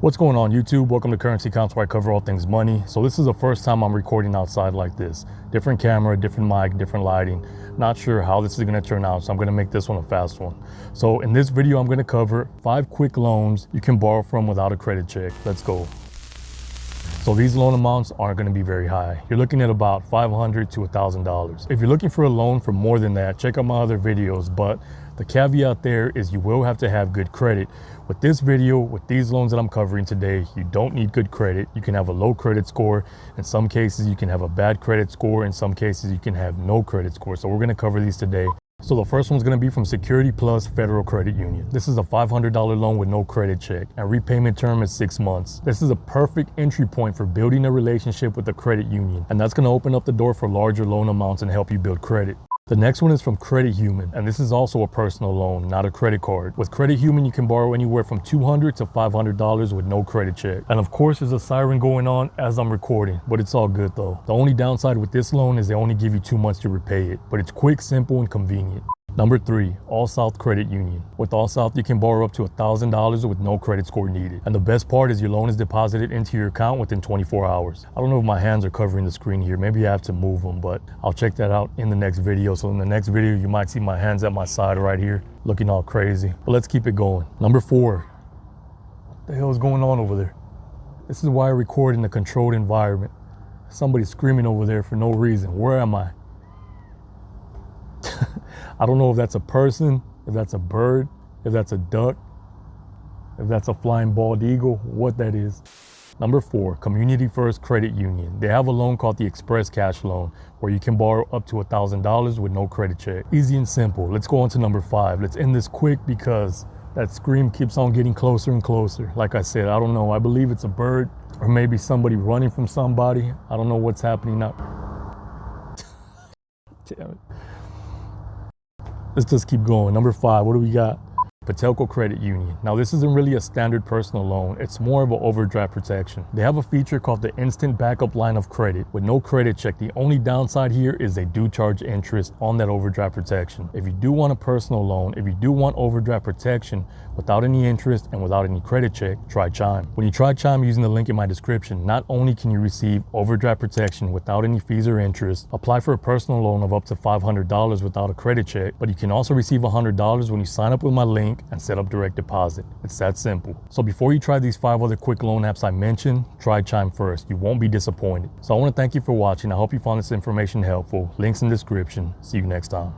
What's going on YouTube? Welcome to Currency Counts, where I cover all things money. So this is the first time I'm recording outside like this. Different camera, different mic, different lighting. Not sure how this is going to turn out, so I'm going to make this one a fast one. So in this video, I'm going to cover 5 quick loans you can borrow from without a credit check. Let's go. So these loan amounts aren't going to be very high. You're looking at about $500 to $1,000. If you're looking for a loan for more than that, check out my other videos, but the caveat there is you will have to have good credit. With this video, with these loans that I'm covering today, you don't need good credit. You can have a low credit score. In some cases, you can have a bad credit score. In some cases, you can have no credit score. So we're going to cover these today. So the first one's going to be from Security Plus Federal Credit Union. This is a $500 loan with no credit check, and repayment term is 6 months. This is a perfect entry point for building a relationship with a credit union, and that's going to open up the door for larger loan amounts and help you build credit. The next one is from Credit Human, and this is also a personal loan, not a credit card. With Credit Human, you can borrow anywhere from $200 to $500 with no credit check. And of course, there's a siren going on as I'm recording, but it's all good though. The only downside with this loan is they only give you 2 months to repay it, but it's quick, simple, and convenient. Number 3, All South Credit Union. With All South, you can borrow up to $1,000 with no credit score needed. And the best part is your loan is deposited into your account within 24 hours. I don't know if my hands are covering the screen here. Maybe I have to move them, but I'll check that out in the next video. So in the next video, you might see my hands at my side right here, looking all crazy. But let's keep it going. Number 4, what the hell is going on over there? This is why I record in a controlled environment. Somebody's screaming over there for no reason. Where am I? I don't know if that's a person, if that's a bird, if that's a duck, if that's a flying bald eagle, what that is. Number 4, Community First Credit Union. They have a loan called the Express Cash Loan, where you can borrow up to $1,000 with no credit check. Easy and simple. Let's go on to number 5. Let's end this quick because that scream keeps on getting closer and closer. Like I said, I don't know. I believe it's a bird or maybe somebody running from somebody. I don't know what's happening now. Damn it. Let's just keep going. Number 5, what do we got? Patelco Credit Union. Now this isn't really a standard personal loan. It's more of an overdraft protection. They have a feature called the Instant Backup Line of Credit with no credit check. The only downside here is they do charge interest on that overdraft protection. If you do want a personal loan, if you do want overdraft protection without any interest and without any credit check, try Chime. When you try Chime using the link in my description, not only can you receive overdraft protection without any fees or interest, apply for a personal loan of up to $500 without a credit check, but you can also receive $100 when you sign up with my link and set up direct deposit. It's that simple. So before you try these 5 other quick loan apps I mentioned, try Chime first. You won't be disappointed. So I want to thank you for watching. I hope you found this information helpful. Links in the description. See you next time.